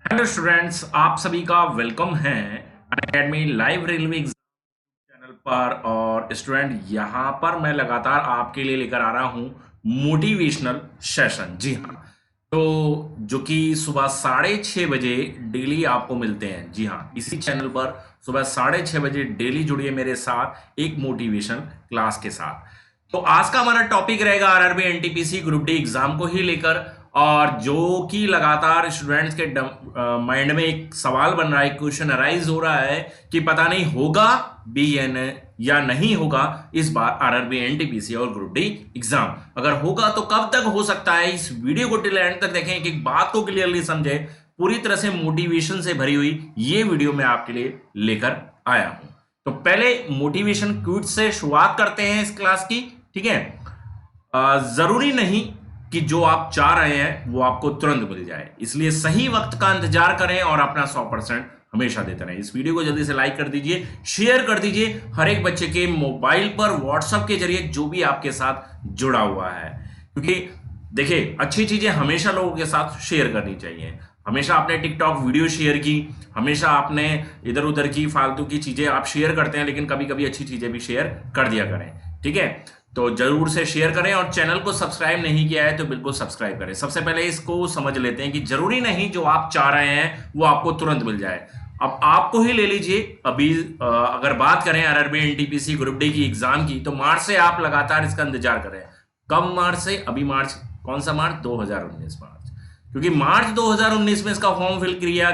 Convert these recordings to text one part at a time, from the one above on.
Hello students, आप सभी का वेलकम है Unacademy live railway exam channel पर। और स्टूडेंट, यहाँ पर मैं लगातार आपके लिए लेकर आ रहा हूँ मोटिवेशनल सेशन। जी हाँ, तो जो कि सुबह 6:30 बजे डेली आपको मिलते हैं। जी हाँ, इसी चैनल पर सुबह 6:30 बजे डेली जुड़िए मेरे साथ एक मोटिवेशन क्लास के साथ। तो आज का हमारा टॉपिक रहेगा RRB NTPC group D exam को ही लेकर। और जो कि लगातार स्टूडेंट्स के माइंड में एक सवाल बन रहा है, क्वेश्चन अराइज हो रहा है कि पता नहीं होगा बी एन या नहीं होगा इस बार आरआरबी एनटीपीसी और ग्रुप डी एग्जाम। अगर होगा तो कब तक हो सकता है, इस वीडियो को टिल एंड तक देखें, एक बात को क्लियरली समझे। पूरी तरह से मोटिवेशन से भरी हुई ये वीडियो मैं आपके लिए लेकर आया हूं। तो पहले मोटिवेशन क्विज से शुरुआत करते हैं इस क्लास की। ठीक है, जरूरी नहीं कि जो आप चाह रहे हैं वो आपको तुरंत मिल जाए, इसलिए सही वक्त का इंतजार करें और अपना 100% हमेशा देते रहें। इस वीडियो को जल्दी से लाइक कर दीजिए, शेयर कर दीजिए हर एक बच्चे के मोबाइल पर व्हाट्सएप के जरिए जो भी आपके साथ जुड़ा हुआ है। क्योंकि देखिए, अच्छी चीजें हमेशा लोगों के साथ शेयर करनी चाहिए। हमेशा आपने टिकटॉक वीडियो शेयर की, हमेशा आपने इधर उधर की फालतू की चीजें आप शेयर करते हैं, लेकिन कभी कभी अच्छी चीजें भी शेयर कर दिया करें। ठीक है, तो जरूर से शेयर करें और चैनल को सब्सक्राइब नहीं किया है तो बिल्कुल सब्सक्राइब करें। सबसे पहले इसको समझ लेते हैं कि जरूरी नहीं जो आप चाह रहे हैं वो आपको तुरंत मिल जाए। अब आपको ही ले लीजिए, अभी अगर बात करें आरआरबी एनटीपीसी ग्रुप डी की एग्जाम की, तो मार्च से आप लगातार इसका इंतजार कर रहे हैं। कब मार्च से? अभी मार्च, कौन सा मार्च? 2019 मार्च। क्योंकि मार्च 2019 में इसका फॉर्म फिल किया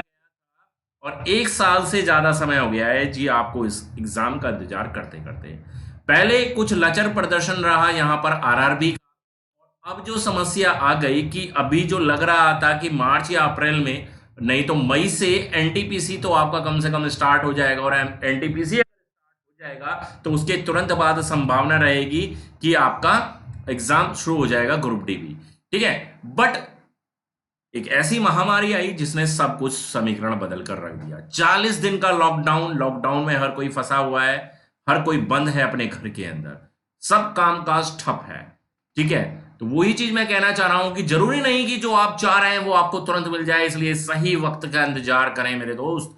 और 1 साल से ज्यादा समय हो गया है जी आपको इस एग्जाम का इंतजार करते करते। पहले कुछ लचर प्रदर्शन रहा यहाँ पर आरआरबी का। अब जो समस्या आ गई कि अभी जो लग रहा था कि मार्च या अप्रैल में, नहीं तो मई से एनटीपीसी तो आपका कम से कम स्टार्ट हो जाएगा। और एनटीपीसी हो जाएगा तो उसके तुरंत बाद संभावना रहेगी कि आपका एग्जाम शुरू हो जाएगा ग्रुप डी भी। ठीक है, बट एक ऐसी महामारी आई जिसने सब कुछ समीकरण बदल कर रख दिया। 40 दिन का लॉकडाउन, लॉकडाउन में हर कोई फंसा हुआ है, हर कोई बंद है अपने घर के अंदर, सब कामकाज ठप है। ठीक है, तो वही चीज मैं कहना चाह रहा हूं कि जरूरी नहीं कि जो आप चाह रहे हैं वो आपको तुरंत मिल जाए, इसलिए सही वक्त का इंतजार करें मेरे दोस्त।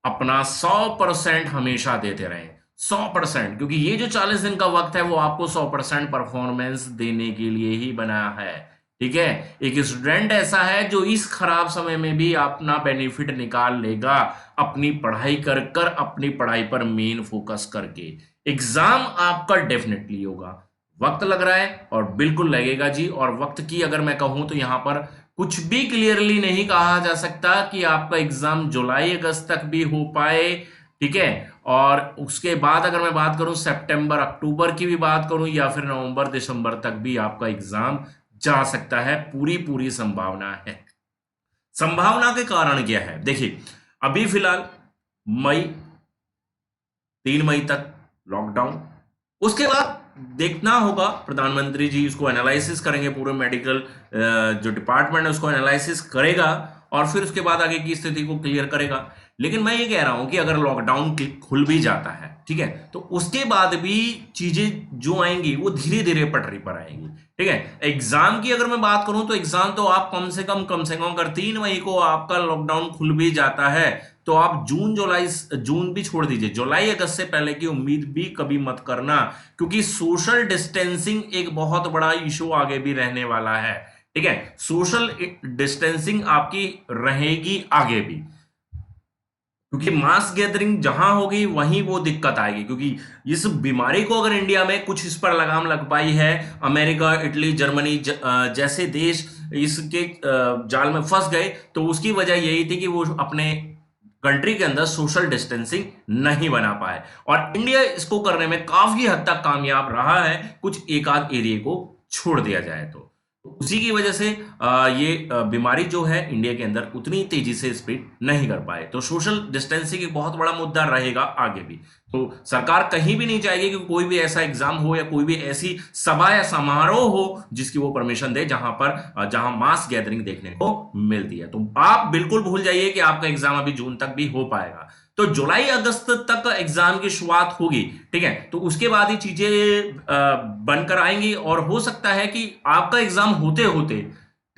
अपना 100% हमेशा देते रहें, 100%, क्योंकि ये जो 40 दिन का वक्त है वो आपको 100% परफॉर्मेंस देने के लिए ही बना है। ठीक है, एक स्टूडेंट ऐसा है जो इस खराब समय में भी अपना बेनिफिट निकाल लेगा, अपनी पढ़ाई कर कर, अपनी पढ़ाई पर मेन फोकस करके। एग्जाम आपका डेफिनेटली होगा, वक्त लग रहा है और बिल्कुल लगेगा जी। और वक्त की अगर मैं कहूं तो यहां पर कुछ भी क्लियरली नहीं कहा जा सकता कि आपका एग्जाम जुलाई अगस्त तक भी हो पाए। ठीक है, और उसके बाद अगर मैं बात करूं सितंबर अक्टूबर की भी बात करूं, या फिर नवंबर दिसंबर तक भी आपका एग्जाम जा सकता है, पूरी पूरी संभावना है। संभावना के कारण क्या है? देखिए, अभी फिलहाल मई, 3 मई तक लॉकडाउन, उसके बाद देखना होगा, प्रधानमंत्री जी इसको एनालिसिस करेंगे, पूरे मेडिकल जो डिपार्टमेंट है उसको एनालिसिस करेगा और फिर उसके बाद आगे की स्थिति को क्लियर करेगा। लेकिन मैं ये कह रहा हूं कि अगर लॉकडाउन खुल भी जाता है, ठीक है, तो उसके बाद भी चीजें जो आएंगी वो धीरे धीरे पटरी पर आएंगी। ठीक है, एग्जाम की अगर मैं बात करूं तो एग्जाम तो आप कम से कम अगर 3 मई को आपका लॉकडाउन खुल भी जाता है तो आप जून जुलाई, जून भी छोड़ दीजिए, जुलाई अगस्त से पहले की उम्मीद भी कभी मत करना, क्योंकि सोशल डिस्टेंसिंग एक बहुत बड़ा इशू आगे भी रहने वाला है। ठीक है, सोशल डिस्टेंसिंग आपकी रहेगी आगे भी, क्योंकि मास गैदरिंग जहां होगी वहीं वो दिक्कत आएगी। क्योंकि इस बीमारी को अगर इंडिया में कुछ इस पर लगाम लग पाई है, अमेरिका, इटली, जर्मनी जैसे देश इसके जाल में फंस गए, तो उसकी वजह यही थी कि वो अपने कंट्री के अंदर सोशल डिस्टेंसिंग नहीं बना पाए। और इंडिया इसको करने में काफी हद तक कामयाब रहा है, कुछ एक आध एरिया को छोड़ दिया जाए तो। उसी की वजह से ये बीमारी जो है इंडिया के अंदर उतनी तेजी से स्प्रेड नहीं कर पाए। तो सोशल डिस्टेंसिंग एक बहुत बड़ा मुद्दा रहेगा आगे भी। तो सरकार कहीं भी नहीं चाहेगी कि कोई भी ऐसा एग्जाम हो या कोई भी ऐसी सभा या समारोह हो जिसकी वो परमिशन दे जहां मास गैदरिंग देखने को मिलती है। तो आप बिल्कुल भूल जाइए कि आपका एग्जाम अभी जून तक भी हो पाएगा। तो जुलाई अगस्त तक एग्जाम की शुरुआत होगी। ठीक है, तो उसके बाद ही चीजें बनकर आएंगी और हो सकता है कि आपका एग्जाम होते होते,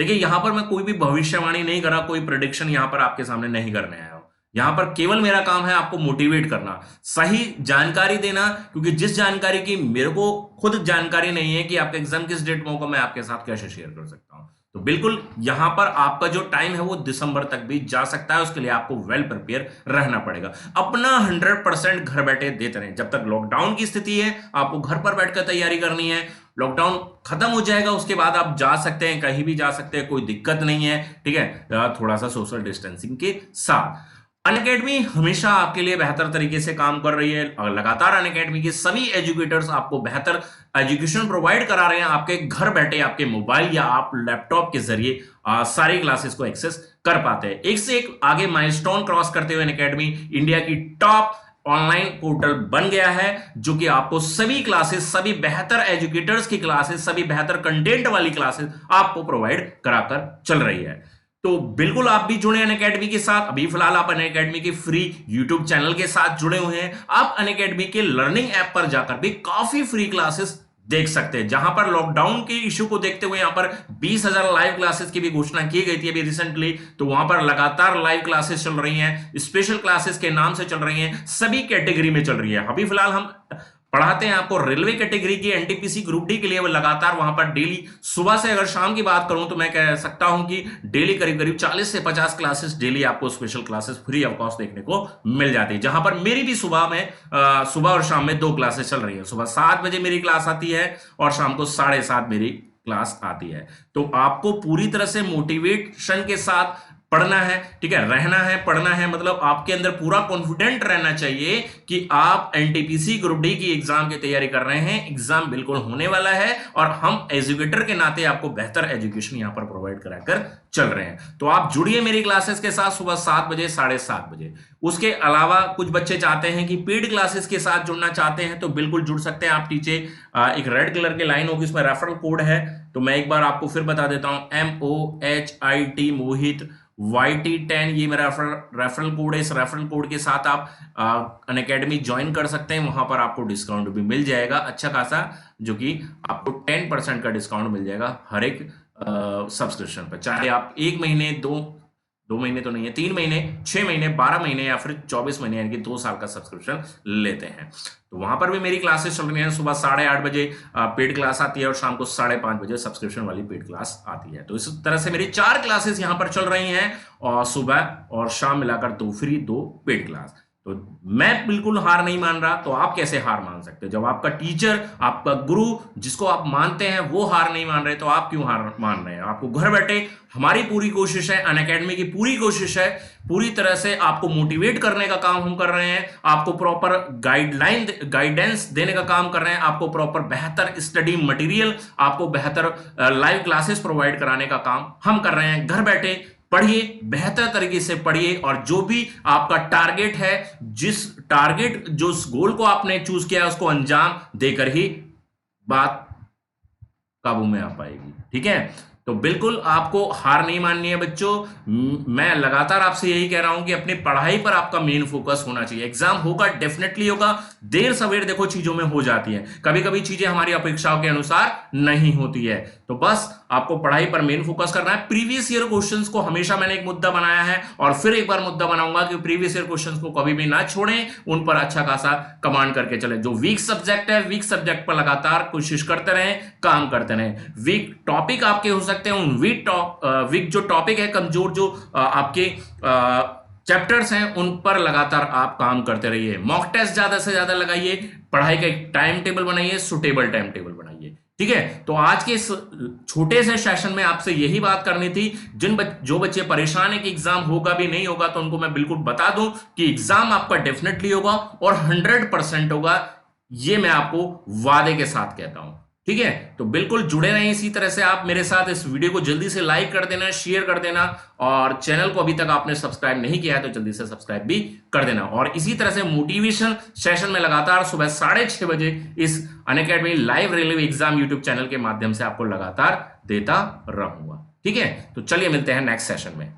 देखिए यहां पर मैं कोई भी भविष्यवाणी नहीं कर रहा, कोई प्रेडिक्शन यहां पर आपके सामने नहीं करने आया हूं। यहां पर केवल मेरा काम है आपको मोटिवेट करना, सही जानकारी देना, क्योंकि जिस जानकारी की मेरे को खुद जानकारी नहीं है कि आपका एग्जाम किस डेट में होगा, मैं आपके साथ कैसे शेयर कर सकता हूं। तो बिल्कुल यहां पर आपका जो टाइम है वो दिसंबर तक भी जा सकता है, उसके लिए आपको वेल प्रिपेयर रहना पड़ेगा। अपना 100% घर बैठे देते रहें। जब तक लॉकडाउन की स्थिति है आपको घर पर बैठकर तैयारी करनी है। लॉकडाउन खत्म हो जाएगा उसके बाद आप जा सकते हैं, कहीं भी जा सकते हैं, कोई दिक्कत नहीं है, ठीक है, थोड़ा सा सोशल डिस्टेंसिंग के साथ। अनअकैडमी हमेशा आपके लिए बेहतर तरीके से काम कर रही है। लगातार अनअकैडमी के सभी एजुकेटर्स आपको बेहतर एजुकेशन प्रोवाइड करा रहे हैं, आपके घर बैठे आपके मोबाइल या आप लैपटॉप के जरिए सारी क्लासेस को एक्सेस कर पाते हैं। एक से एक आगे माइलस्टोन क्रॉस करते हुए अनअकैडमी इंडिया की टॉप ऑनलाइन पोर्टल बन गया है, जो कि आपको सभी क्लासेस, सभी बेहतर एजुकेटर्स की क्लासेस, सभी बेहतर कंटेंट वाली क्लासेस आपको प्रोवाइड कराकर चल रही है। तो बिल्कुल आप भी जुड़े अनअकैडमी के साथ। अभी फिलहाल आप अनअकैडमी के फ्री यूट्यूब चैनल के साथ जुड़े हुए हैं। आप अनअकैडमी के लर्निंग ऐप पर जाकर भी काफी फ्री क्लासेस देख सकते हैं, जहां पर लॉकडाउन के इश्यू को देखते हुए यहां पर 20,000 लाइव क्लासेस की भी घोषणा की गई थी अभी रिसेंटली। तो वहां पर लगातार लाइव क्लासेस चल रही हैं, स्पेशल क्लासेस के नाम से चल रही हैं, सभी कैटेगरी में चल रही है। अभी फिलहाल हम पढ़ाते हैं आपको रेलवे कैटेगरी की एनटीपीसी ग्रुप डी के लिए। वो लगातार वहां पर डेली सुबह से अगर शाम की बात करूं तो मैं कह सकता हूं कि डेली करीब करीब 40 से 50 क्लासेस डेली आपको special classes free of cost देखने को मिल जाती है, जहां पर मेरी भी सुबह और शाम में 2 क्लासेस चल रही है। सुबह 7 बजे मेरी क्लास आती है और शाम को 7:30 मेरी क्लास आती है। तो आपको पूरी तरह से मोटिवेशन के साथ पढ़ना है, ठीक है, रहना है, पढ़ना है। मतलब आपके अंदर पूरा कॉन्फिडेंट रहना चाहिए कि आप एनटीपीसी ग्रुप डी की एग्जाम की तैयारी कर रहे हैं। एग्जाम बिल्कुल होने वाला है और हम एजुकेटर के नाते आपको बेहतर एजुकेशन यहां पर प्रोवाइड कराकर चल रहे हैं। तो आप जुड़िए मेरी क्लासेस के साथ सुबह 7 बजे, 7:30 बजे। उसके अलावा कुछ बच्चे चाहते हैं कि पेड क्लासेस के साथ जुड़ना चाहते हैं, तो बिल्कुल जुड़ सकते हैं आप। नीचे एक रेड कलर की लाइन होगी, उसमें रेफरल कोड है, तो मैं एक बार आपको फिर बता देता हूं। MOHIT मोहित YT10 ये मेरा रेफरल कोड है। इस रेफरल कोड के साथ आप अनअकैडमी ज्वाइन कर सकते हैं। वहां पर आपको डिस्काउंट भी मिल जाएगा अच्छा खासा, जो कि आपको 10% का डिस्काउंट मिल जाएगा हर एक सब्सक्रिप्शन पर, चाहे आप 1 महीने, 2 महीने तो नहीं है, 3 महीने, 6 महीने, 12 महीने या फिर 24 महीने यानी कि 2 साल का सब्सक्रिप्शन लेते हैं। तो वहां पर भी मेरी क्लासेस चल रही हैं। सुबह 8:30 बजे पेड क्लास आती है और शाम को 5:30 बजे सब्सक्रिप्शन वाली पेड क्लास आती है। तो इस तरह से मेरी 4 क्लासेस यहां पर चल रही हैं, और सुबह और शाम मिलाकर 2 फ्री, 2 पेड क्लास। तो मैं बिल्कुल हार नहीं मान रहा, तो आप कैसे हार मान सकते हैं? जब आपका टीचर, आपका गुरु जिसको आप मानते हैं वो हार नहीं मान रहे, तो आप क्यों हार मान रहे हैं? आपको घर बैठे हमारी पूरी कोशिश है, अनअकैडमी की पूरी कोशिश है, पूरी तरह से आपको मोटिवेट करने का काम हम कर रहे हैं, आपको प्रॉपर गाइडेंस देने का काम कर रहे हैं, आपको प्रॉपर बेहतर स्टडी मटेरियल, आपको बेहतर लाइव क्लासेस प्रोवाइड कराने का काम हम कर रहे हैं। घर बैठे पढ़िए, बेहतर तरीके से पढ़िए, और जो भी आपका टारगेट है, जो गोल को आपने चूज किया है, उसको अंजाम देकर ही बात काबू में आ पाएगी, ठीक है। तो बिल्कुल आपको हार नहीं माननी है बच्चों। मैं लगातार आपसे यही कह रहा हूं कि अपनी पढ़ाई पर आपका मेन फोकस होना चाहिए। एग्जाम होगा, डेफिनेटली होगा, देर सवेर देखो चीजों में हो जाती है, कभी कभी चीजें हमारी अपेक्षाओं के अनुसार नहीं होती है। तो बस आपको पढ़ाई पर मेन फोकस करना है। प्रीवियस ईयर क्वेश्चंस को हमेशा मैंने एक मुद्दा बनाया है, और फिर एक बार मुद्दा बनाऊंगा कि प्रीवियस ईयर क्वेश्चंस को कभी भी ना छोड़ें, उन पर अच्छा खासा कमांड करके चले। जो वीक सब्जेक्ट है, वीक सब्जेक्ट पर लगातार कोशिश करते रहें, काम करते रहें। वीक टॉपिक आपके हो सकते हैं, उन वीक जो टॉपिक है, कमजोर जो आपके चैप्टर्स हैं, उन पर लगातार आप काम करते रहिए। मॉक टेस्ट ज्यादा से ज्यादा लगाइए, पढ़ाई का एक टाइम टेबल बनाइए, सुटेबल टाइम टेबल बनाइए, ठीक है। तो आज के इस छोटे से सेशन में आपसे यही बात करनी थी। जो बच्चे परेशान है कि एग्जाम होगा भी नहीं होगा, तो उनको मैं बिल्कुल बता दूं कि एग्जाम आपका डेफिनेटली होगा और 100% होगा, ये मैं आपको वादे के साथ कहता हूं, ठीक है। तो बिल्कुल जुड़े रहें इसी तरह से आप मेरे साथ। इस वीडियो को जल्दी से लाइक कर देना, शेयर कर देना, और चैनल को अभी तक आपने सब्सक्राइब नहीं किया है तो जल्दी से सब्सक्राइब भी कर देना। और इसी तरह से मोटिवेशन सेशन में लगातार सुबह 6:30 बजे इस Unacademy live railway exam YouTube channel के माध्यम से आपको लगातार देता रहूंगा, ठीक है। तो चलिए मिलते हैं नेक्स्ट सेशन में।